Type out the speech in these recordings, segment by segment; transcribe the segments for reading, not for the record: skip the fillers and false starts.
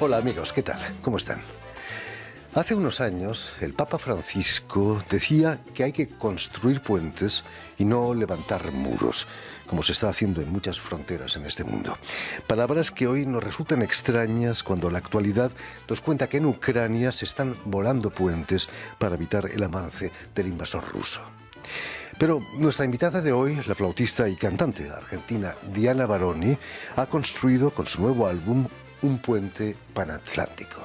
Hola amigos, ¿qué tal? ¿Cómo están? Hace unos años el Papa Francisco decía que hay que construir puentes y no levantar muros, como se está haciendo en muchas fronteras en este mundo. Palabras que hoy nos resultan extrañas cuando la actualidad nos cuenta que en Ucrania se están volando puentes para evitar el avance del invasor ruso. Pero nuestra invitada de hoy, la flautista y cantante argentina Diana Baroni, ha construido con su nuevo álbum un puente panatlántico.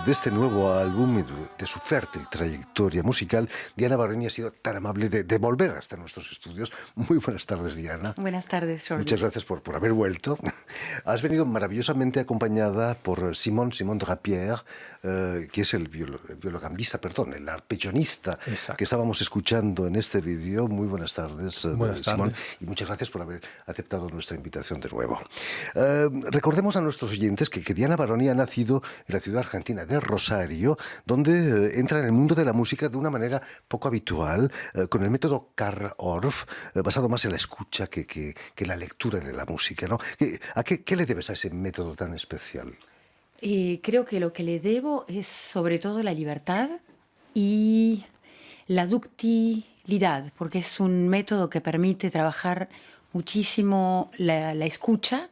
De este nuevo álbum y de su fértil trayectoria musical, Diana Baroni ha sido tan amable de volver hasta nuestros estudios. Muy buenas tardes, Diana. Buenas tardes, Jordi. Muchas gracias por haber vuelto. Has venido maravillosamente acompañada por Simon Drapier, que es el viologambista, perdón, el arpegionista que estábamos escuchando en este vídeo. Muy buenas tardes, Simón, y muchas gracias por haber aceptado nuestra invitación de nuevo. Recordemos a nuestros oyentes que Diana Baroni ha nacido en la ciudad argentina de Rosario, donde entra en el mundo de la música de una manera poco habitual, con el método Carl Orff, basado más en la escucha que la lectura de la música, ¿no? ¿Qué le debes a ese método tan especial? Creo que lo que le debo es sobre todo la libertad y la ductilidad, porque es un método que permite trabajar muchísimo la escucha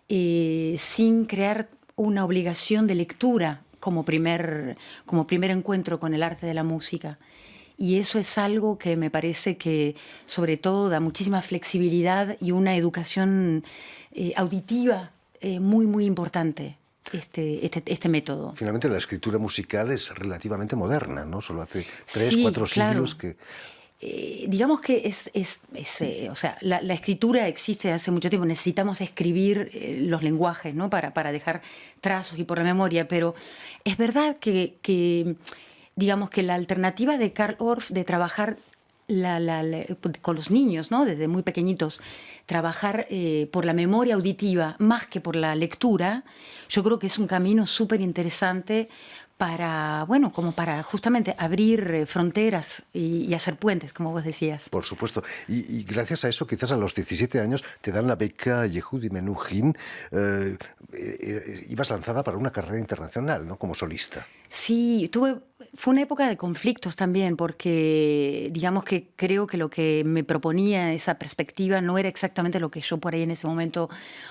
sin crear una obligación de lectura como primer encuentro con el arte de la música. Y eso es algo que me parece que sobre todo da muchísima flexibilidad y una educación auditiva muy, muy importante, este método. Finalmente la escritura musical es relativamente moderna, ¿no? Solo hace 3-4 siglos que... digamos que o sea, la escritura existe hace mucho tiempo. Necesitamos escribir los lenguajes, ¿no? para dejar trazos y por la memoria, pero es verdad que digamos que la alternativa de Carl Orff de trabajar con los niños, ¿no? Desde muy pequeñitos, trabajar por la memoria auditiva más que por la lectura, yo creo que es un camino súper interesante para justamente abrir fronteras y hacer puentes, como vos decías. Por supuesto. Y gracias a eso, quizás a los 17 años, te dan la beca Yehudi Menuhin. Ibas lanzada para una carrera internacional, ¿no? Como solista. Sí, fue una época de conflictos también, porque digamos que creo que lo que me proponía esa perspectiva no era exactamente lo que yo por ahí en ese momento,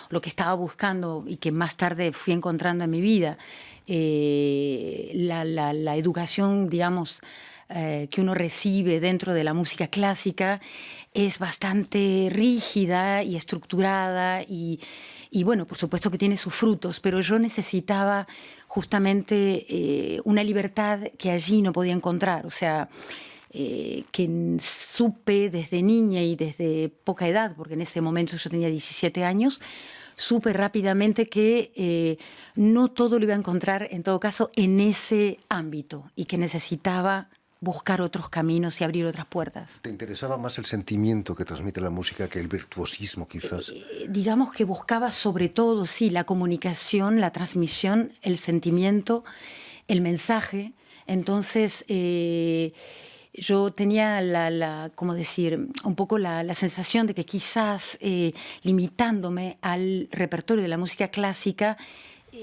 lo que estaba buscando y que más tarde fui encontrando en mi vida. La educación, digamos, que uno recibe dentro de la música clásica es bastante rígida y estructurada y bueno, por supuesto que tiene sus frutos, pero yo necesitaba justamente una libertad que allí no podía encontrar. O sea, que supe desde niña y desde poca edad, porque en ese momento yo tenía 17 años, supe rápidamente que no todo lo iba a encontrar, en todo caso, en ese ámbito y que necesitaba buscar otros caminos y abrir otras puertas. ¿Te interesaba más el sentimiento que transmite la música que el virtuosismo, quizás? Digamos que buscaba sobre todo, sí, la comunicación, la transmisión, el sentimiento, el mensaje. Entonces, yo tenía ¿cómo decir? Un poco la sensación de que quizás limitándome al repertorio de la música clásica,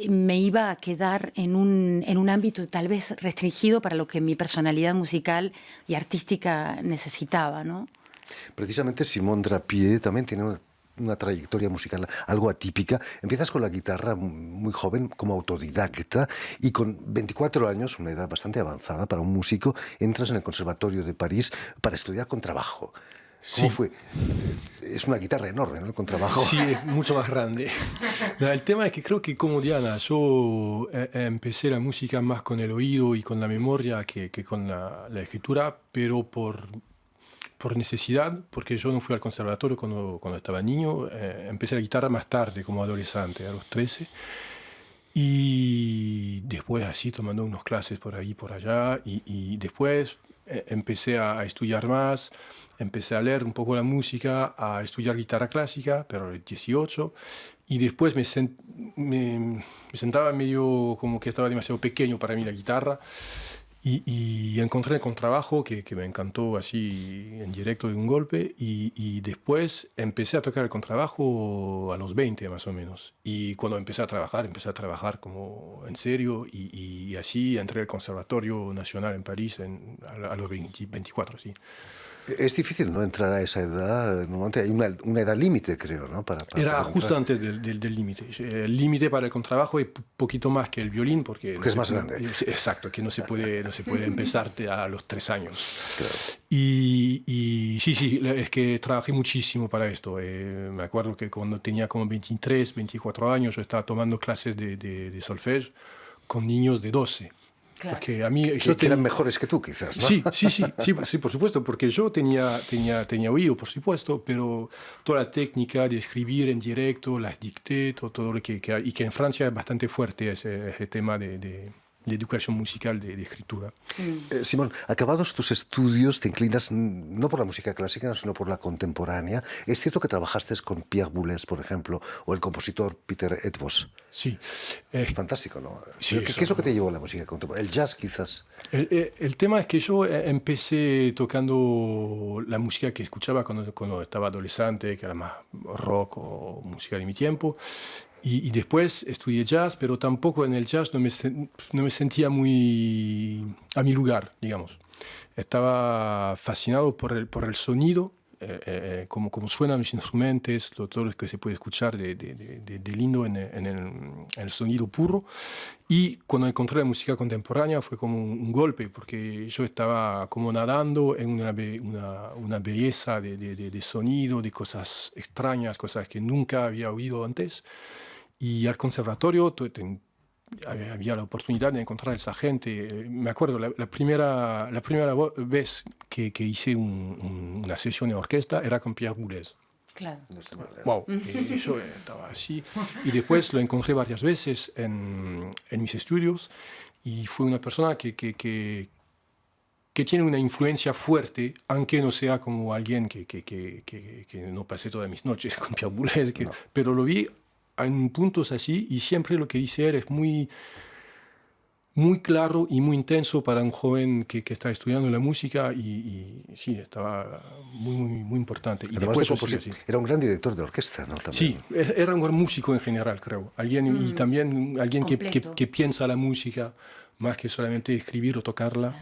me iba a quedar en un ámbito tal vez restringido para lo que mi personalidad musical y artística necesitaba, ¿no? Precisamente Simone Drapier también tiene una trayectoria musical algo atípica. Empiezas con la guitarra muy joven, como autodidacta, y con 24 años, una edad bastante avanzada para un músico, entras en el Conservatorio de París para estudiar contrabajo. ¿Cómo Sí. fue? Es una guitarra enorme, ¿no? El contrabajo. Sí, es mucho más grande. No, el tema es que creo que como Diana, yo empecé la música más con el oído y con la memoria que con la escritura, pero por necesidad, porque yo no fui al conservatorio cuando estaba niño. Empecé la guitarra más tarde, como adolescente, a los 13. Y después así tomando unas clases por ahí, por allá, y después empecé a estudiar más, empecé a leer un poco la música, a estudiar guitarra clásica, pero a los 18, y después me sentaba medio como que estaba demasiado pequeño para mí la guitarra, y encontré el contrabajo que me encantó así en directo de un golpe, y después empecé a tocar el contrabajo a los 20 más o menos. Y cuando empecé a trabajar como en serio, y así entré al Conservatorio Nacional en París a los 24, sí. Es difícil, ¿no? Entrar a esa edad. Normalmente hay una edad límite, creo, ¿no? Era para justo entrar. antes del límite. El límite para el contrabajo es poquito más que el violín porque es más grande. Exacto, que no se puede empezar a los 3 años. Claro. Y sí, es que trabajé muchísimo para esto. Me acuerdo que cuando tenía como 23, 24 años, yo estaba tomando clases de solfège con niños de 12. Claro. Porque a mí, Que eran mejores que tú, quizás, ¿no? Sí, por supuesto, porque yo tenía oído, por supuesto, pero toda la técnica de escribir en directo, las dictées, todo lo que hay, y que en Francia es bastante fuerte ese tema de educación musical, de escritura. Simón, acabados tus estudios, te inclinas no por la música clásica, sino por la contemporánea. Es cierto que trabajaste con Pierre Boulez, por ejemplo, o el compositor Peter Etbos. Sí. Fantástico, ¿no? Sí, ¿Qué es lo que te llevó a la música contemporánea? El jazz, quizás. El tema es que yo empecé tocando la música que escuchaba cuando estaba adolescente, que era más rock o música de mi tiempo. Y después estudié jazz, pero tampoco en el jazz no me sentía muy a mi lugar, digamos. Estaba fascinado por el sonido, como suenan los instrumentos, todo lo que se puede escuchar de lindo en el sonido puro. Y cuando encontré la música contemporánea fue como un golpe, porque yo estaba como nadando en una belleza de sonido, de cosas extrañas, cosas que nunca había oído antes. Y al conservatorio había la oportunidad de encontrar a esa gente. Me acuerdo, la primera vez que hice una sesión en orquesta era con Pierre Boulez. Claro. Wow, y yo estaba así. Y después lo encontré varias veces en mis estudios, y fue una persona que tiene una influencia fuerte, aunque no sea como alguien que no pasé todas mis noches con Pierre Boulez, No. pero lo vi en puntos así, y siempre lo que dice él es muy, muy claro y muy intenso para un joven que está estudiando la música, y sí, estaba muy, muy, muy importante. Y Además después de yo sigo compositor, así. era un gran director de orquesta, ¿no? También. Sí, era un buen músico en general, creo. Y también alguien Completo. que piensa la música más que solamente escribir o tocarla.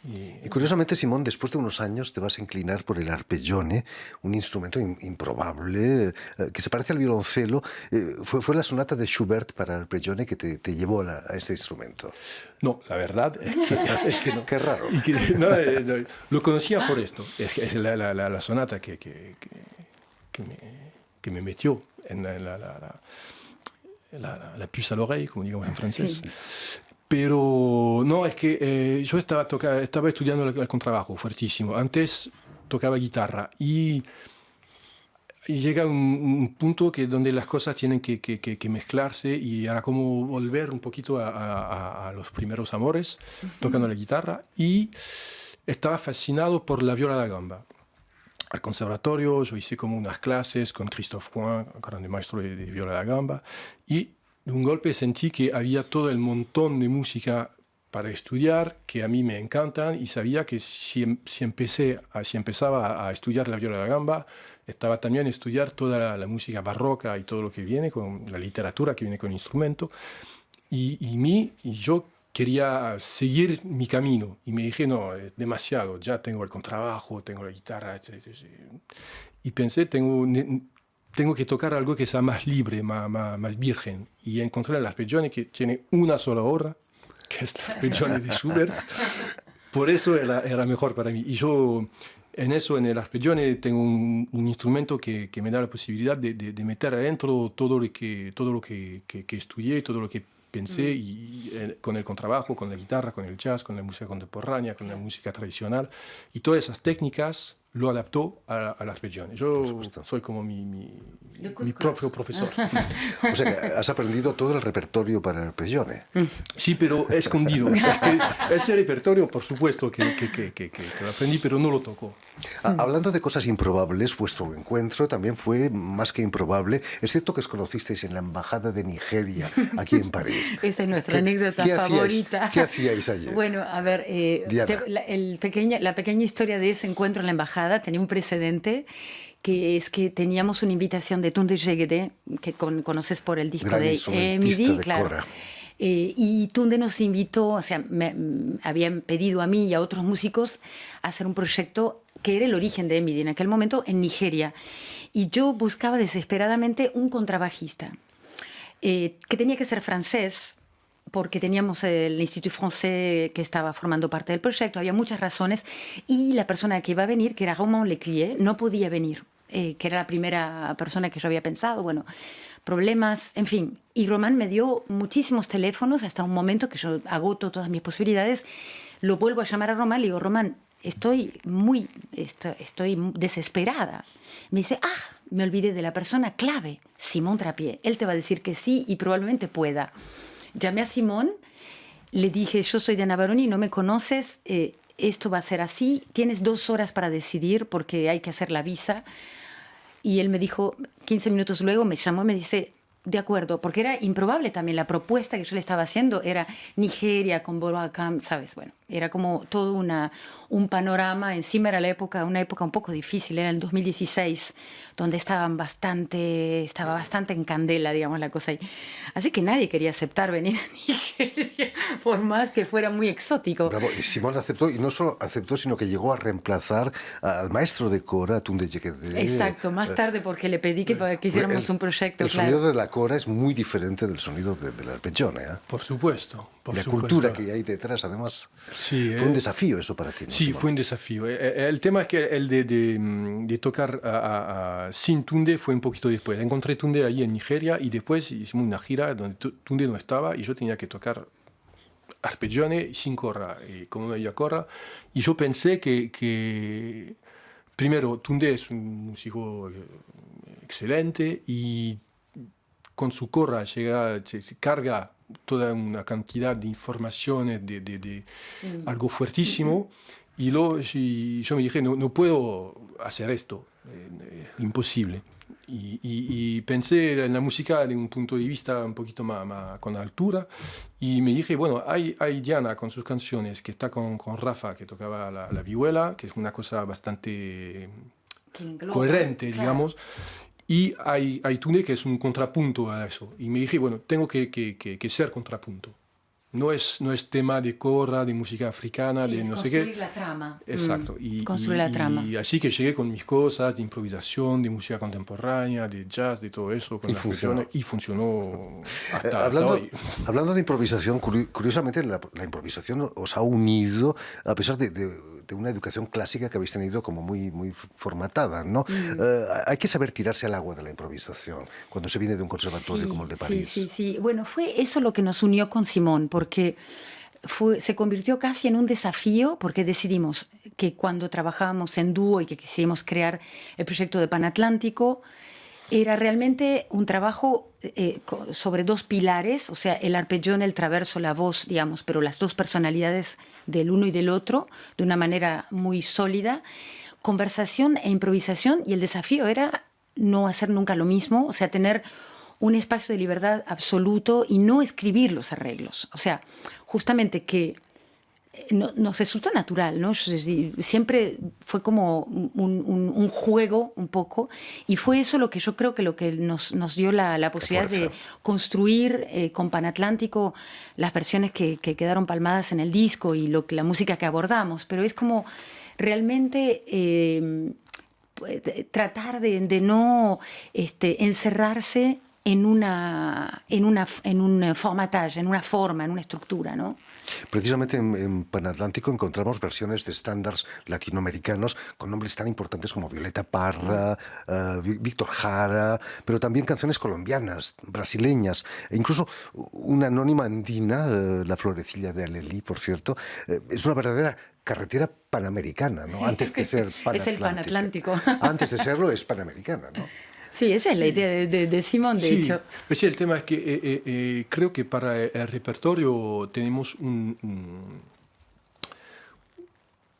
Y curiosamente, Simón, después de unos años te vas a inclinar por el arpeggione, un instrumento improbable, que se parece al violoncelo. Fue la sonata de Schubert para arpeggione que te llevó a este instrumento. No, la verdad es que no. Qué raro. No, lo conocía por esto. Es la sonata que me metió en la puce à l'oreille, como digamos en francés. Sí. Pero no, es que yo estaba estudiando el contrabajo fuertísimo. Antes tocaba guitarra, y llega un punto donde las cosas tienen que mezclarse, y era como volver un poquito a los primeros amores, tocando la guitarra, y estaba fascinado por la viola da gamba. Al conservatorio yo hice como unas clases con Christophe Point, grande maestro de viola da gamba, y de un golpe sentí que había todo el montón de música para estudiar que a mí me encantan y sabía que si empezaba a estudiar la viola da gamba, estaba también a estudiar toda la música barroca y todo lo que viene con la literatura que viene con el instrumento. Y yo quería seguir mi camino y me dije, no, es demasiado, ya tengo el contrabajo, tengo la guitarra, y pensé, tengo que tocar algo que sea más libre, más virgen. Y encontré el arpeggione que tiene una sola hora, que es el arpeggione de Schubert. Por eso era mejor para mí. Y yo, en el arpeggione, tengo un instrumento que me da la posibilidad de meter adentro todo lo que estudié, todo lo que pensé, y con el contrabajo, con la guitarra, con el jazz, con la música contemporánea, con la música tradicional. Y todas esas técnicas lo adaptó al arpeggione. Yo soy como mi propio profesor. O sea, que has aprendido todo el repertorio para el arpeggione. Sí, pero escondido. Ese repertorio, por supuesto, que lo aprendí, pero no lo tocó. Hablando de cosas improbables, vuestro encuentro también fue más que improbable. Es cierto que os conocisteis en la Embajada de Nigeria, aquí en París. Esa es nuestra anécdota favorita. ¿Qué hacíais allí? Bueno, a ver, la pequeña historia de ese encuentro en la embajada tenía un precedente, que es que teníamos una invitación de Tunde Jegede, que conoces por el disco Gran de instrumentista Emily, de claro. Cora. Y Tunde nos invitó, o sea, me habían pedido a mí y a otros músicos hacer un proyecto que era el origen de Emily en aquel momento en Nigeria. Y yo buscaba desesperadamente un contrabajista que tenía que ser francés, porque teníamos el Institut Français que estaba formando parte del proyecto, había muchas razones, y la persona que iba a venir, que era Romain Lecuyer, no podía venir, que era la primera persona que yo había pensado, bueno, problemas, en fin. Y Romain me dio muchísimos teléfonos hasta un momento que yo agoto todas mis posibilidades, lo vuelvo a llamar a Romain, le digo, Romain, estoy desesperada. Me dice, me olvidé de la persona clave, Simon Trappier, él te va a decir que sí y probablemente pueda. Llamé a Simón, le dije, yo soy Diana Baroni, no me conoces, esto va a ser así, tienes 2 horas para decidir porque hay que hacer la visa. Y él me dijo, 15 minutos luego me llamó y me dice, de acuerdo, porque era improbable también la propuesta que yo le estaba haciendo, era Nigeria con Boko Haram, ¿sabes? Bueno, era como todo un panorama, encima era una época un poco difícil, era el 2016, donde estaba bastante en candela, digamos, la cosa ahí. Así que nadie quería aceptar venir a Nigeria, por más que fuera muy exótico. Bravo, y Simón aceptó, y no solo aceptó, sino que llegó a reemplazar al maestro de Cora, Tunde Jegede. Exacto, más tarde porque le pedí que hiciéramos un proyecto. El sonido de la Cora es muy diferente del sonido del arpeggione, ¿eh? Por supuesto. La cultura que hay detrás, además, sí, fue un desafío eso para ti, ¿no? Sí, Simón? fue un desafío. El tema es que el de tocar sin Tunde fue un poquito después. Encontré Tunde ahí en Nigeria y después hicimos una gira donde Tunde no estaba y yo tenía que tocar arpeggione sin Cora, como no había Cora. Y yo pensé que primero, Tunde es un músico excelente y con su Cora se carga toda una cantidad de informaciones, de algo fuertísimo, y yo me dije, no puedo hacer esto, imposible. Y pensé en la música de un punto de vista un poquito más con altura, y me dije, bueno, hay Diana con sus canciones, que está con Rafa, que tocaba la vihuela, que es una cosa bastante coherente, claro, digamos. Y hay Tunde que es un contrapunto a eso. Y me dije, bueno, tengo que ser contrapunto. No es tema de Cora, de música africana, sí, de no sé qué. Construir la trama. Exacto. Construir la trama. Y así que llegué con mis cosas de improvisación, de música contemporánea, de jazz, de todo eso. Con y funcionó hasta hoy. Hablando de improvisación, curiosamente la improvisación os ha unido a pesar de una educación clásica que habéis tenido como muy formatada, ¿no? Hay que saber tirarse al agua de la improvisación cuando se viene de un conservatorio como el de París. Sí. Bueno, fue eso lo que nos unió con Simón, porque se convirtió casi en un desafío, porque decidimos que cuando trabajábamos en dúo y que quisimos crear el proyecto de Panatlántico, era realmente un trabajo sobre 2 pilares, o sea, el arpeggione, el traverso, la voz, digamos, pero las 2 personalidades del uno y del otro, de una manera muy sólida, conversación e improvisación, y el desafío era no hacer nunca lo mismo, o sea, tener un espacio de libertad absoluto y no escribir los arreglos. O sea, justamente que nos resulta natural, ¿no? Siempre fue como un juego un poco, y fue eso lo que yo creo que nos dio la posibilidad de construir con Panatlántico las versiones que quedaron palmadas en el disco y la música que abordamos. Pero es como realmente tratar de no encerrarse en un formatage, en una forma, en una estructura, ¿no? Precisamente en Panatlántico encontramos versiones de estándares latinoamericanos con nombres tan importantes como Violeta Parra, Víctor Jara, pero también canciones colombianas, brasileñas, e incluso una anónima andina, La Florecilla de Alelí, por cierto. Es una verdadera carretera panamericana, ¿no? Antes que ser panatlántica. Es el Panatlántico. Antes de serlo es panamericana, ¿no? Sí, esa es la idea de Simón, de hecho. Sí, el tema es que creo que para el repertorio tenemos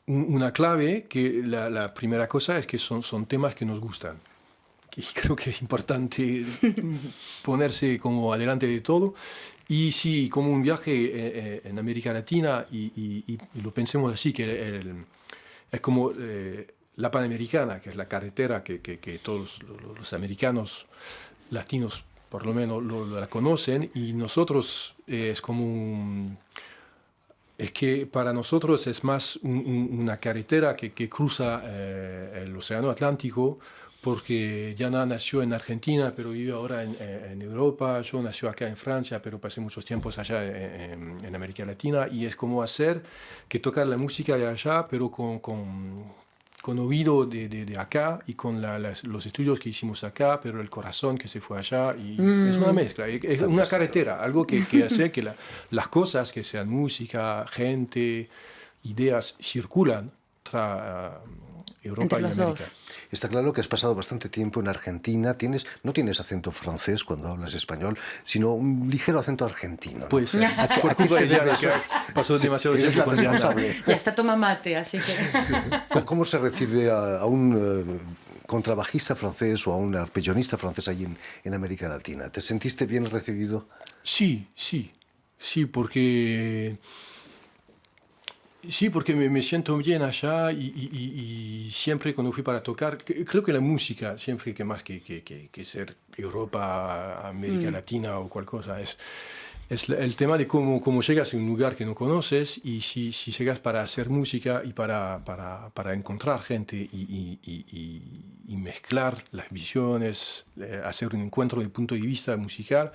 una clave, que la primera cosa es que son temas que nos gustan. Y creo que es importante ponerse como adelante de todo. Y sí, como un viaje en América Latina, y lo pensemos así, que es como la Panamericana, que es la carretera que todos los americanos latinos por lo menos la conocen, y nosotros es como es que para nosotros es más una carretera que cruza el Océano Atlántico, porque Diana nació en Argentina, pero vive ahora en Europa. Yo nací acá en Francia, pero pasé muchos tiempos allá en América Latina, y es como hacer que tocar la música de allá, pero con oído de acá, y con los estudios que hicimos acá, pero el corazón que se fue allá, y es una mezcla, es una carretera, algo que hace que las cosas, que sean música, gente, ideas, circulan Europa y América. Dos. Está claro que has pasado bastante tiempo en Argentina. No tienes acento francés cuando hablas español, sino un ligero acento argentino, ¿no? Pues por culpa de Diana, pasó demasiado eres tiempo la con Diana. responsable. Ya está toma mate, así que... ¿Cómo se recibe a un contrabajista francés o a un arpellonista francés allí en América Latina? ¿Te sentiste bien recibido? Sí, porque... Sí, porque me siento bien allá, y siempre cuando fui para tocar, creo que la música, siempre que más que ser Europa, América Latina o cual cosa, es el tema de cómo llegas a un lugar que no conoces, y si llegas para hacer música y para encontrar gente y mezclar las visiones, hacer un encuentro de punto de vista musical.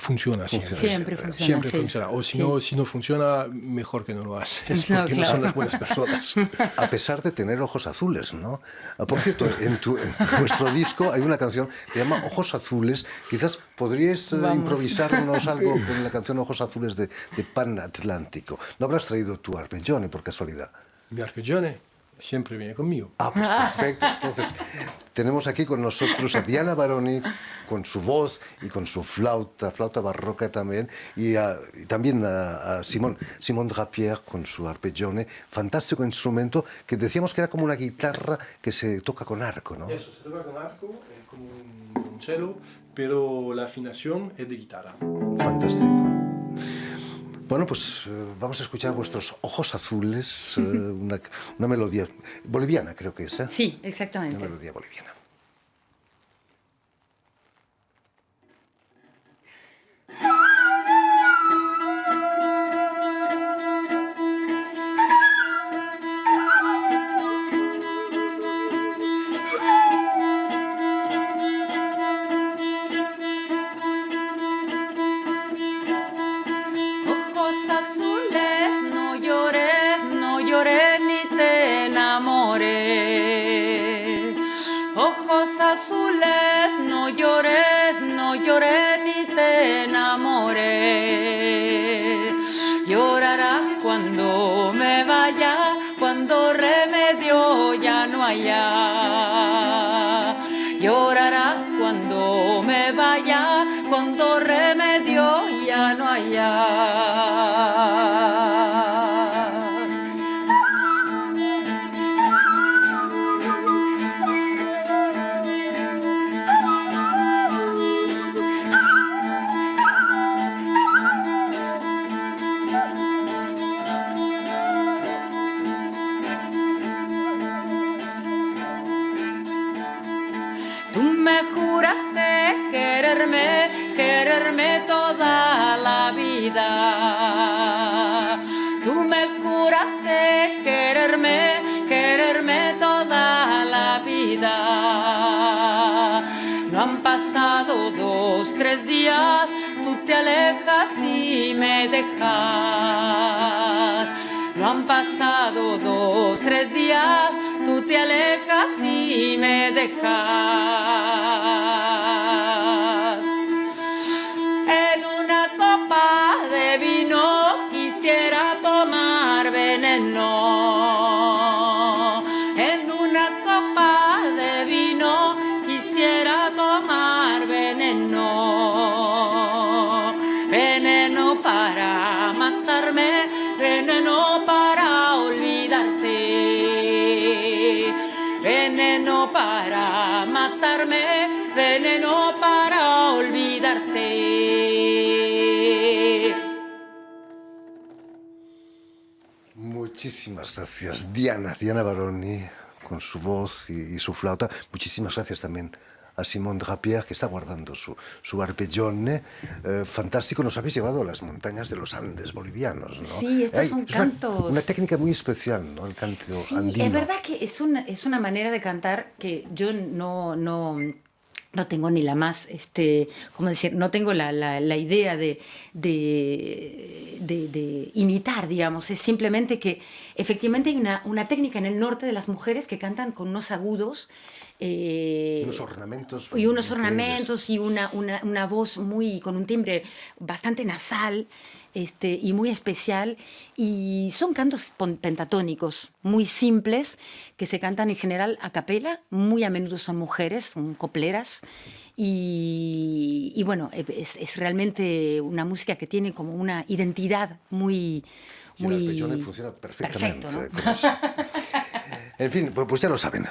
Funciona siempre. Siempre funciona. Siempre sí. funciona. O si no funciona, mejor que no lo haces, porque no son las buenas personas. A pesar de tener ojos azules, ¿no? Por cierto, en vuestro disco hay una canción que se llama Ojos Azules. Quizás podríais improvisarnos algo con la canción Ojos Azules de Panatlántico. ¿No habrás traído tu arpeggione por casualidad? Mi arpeggione siempre viene conmigo. Pues perfecto. Entonces, tenemos aquí con nosotros a Diana Baroni, con su voz y con su flauta barroca también, y también a Simón Drapier con su arpeggione, fantástico instrumento que decíamos que era como una guitarra que se toca con arco, ¿no? Eso, se toca con arco, es como un cello, pero la afinación es de guitarra. Fantástico. Bueno, pues vamos a escuchar vuestros Ojos Azules, una melodía boliviana, creo que es, ¿eh? Sí, exactamente. Una melodía boliviana. Azules, no llores, ni te enamores. Llorarás cuando me vaya, cuando remedio ya no haya. Llorarás cuando me vaya, cuando remedio ya no haya. me juraste quererme, quererme toda la vida. Tú me juraste quererme, quererme toda la vida. No han pasado 2, 3 días, tú te alejas y me dejas. No han pasado 2, 3 días, tú te alejas y me dejas. En una copa de vino quisiera tomar veneno. En una copa de vino quisiera tomar veneno. Veneno para matarme, veneno para olvidarte. Veneno para matarme, veneno para olvidarte. Muchísimas gracias, Diana Baroni, con su voz y su flauta. Muchísimas gracias también a Simón Drapier, que está guardando su arpeggione. Fantástico, nos habéis llevado a las montañas de los Andes bolivianos, ¿no? Sí, estos son cantos... Una técnica muy especial, ¿no? El canto andino. Es verdad que es una manera de cantar que yo no tengo ni la más, ¿cómo decir? No tengo la idea de imitar, digamos. Es simplemente que efectivamente hay una técnica en el norte de las mujeres que cantan con unos agudos. Unos ornamentos. Y unos ornamentos y una voz con un timbre bastante nasal. Y muy especial, y son cantos pentatónicos muy simples que se cantan en general a capela, muy a menudo son mujeres, son copleras, y bueno, es realmente una música que tiene como una identidad muy... Y el arpeggione funciona perfectamente. Perfecto, ¿no? En fin, pues ya lo saben,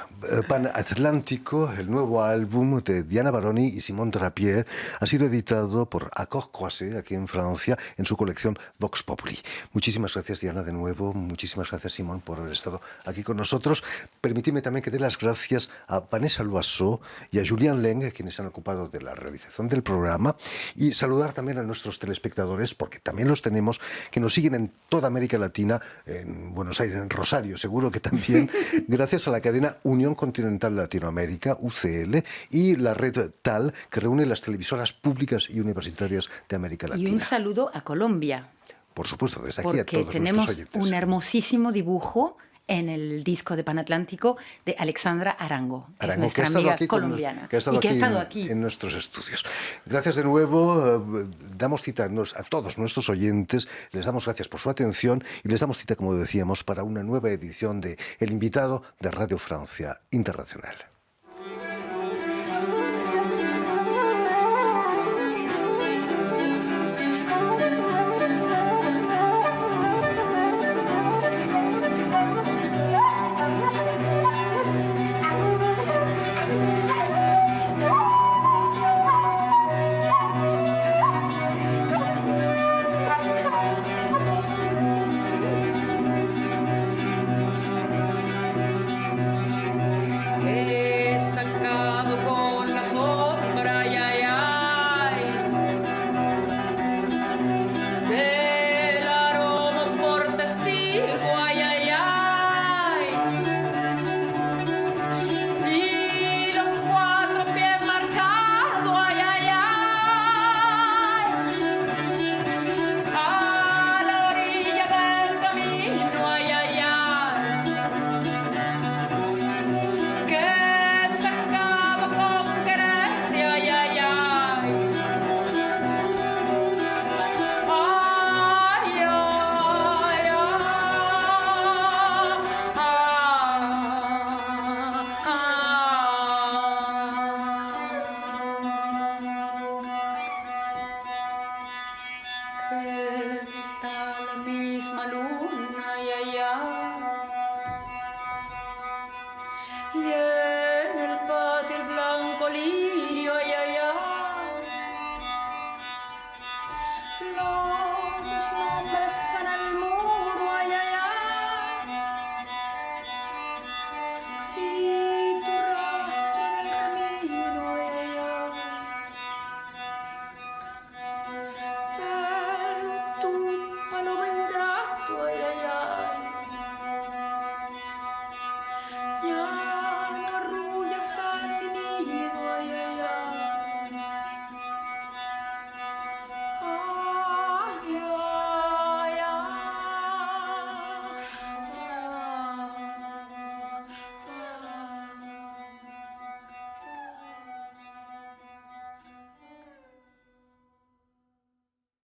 Pan Atlántico, el nuevo álbum de Diana Baroni y Simón Drapier, ha sido editado por Accord Croisé, aquí en Francia, en su colección Vox Populi. Muchísimas gracias, Diana, de nuevo. Muchísimas gracias, Simón, por haber estado aquí con nosotros. Permitidme también que dé las gracias a Vanessa Loiseau y a Julien Leng, quienes han ocupado de la realización del programa, y saludar también a nuestros telespectadores, porque también los tenemos, que nos siguen en toda América Latina, en Buenos Aires, en Rosario, seguro que también, gracias a la cadena Unión Continental Latinoamérica, UCL, y la red TAL, que reúne las televisoras públicas y universitarias de América Latina. Y un saludo a Colombia. Por supuesto, desde aquí porque a todos tenemos nuestros oyentes. Un hermosísimo dibujo en el disco de Panatlántico de Alexandra Arango, que es nuestra amiga colombiana. Que ha estado aquí en nuestros estudios. Gracias de nuevo. Damos cita a todos nuestros oyentes. Les damos gracias por su atención y les damos cita, como decíamos, para una nueva edición de El Invitado de Radio Francia Internacional. Que todo era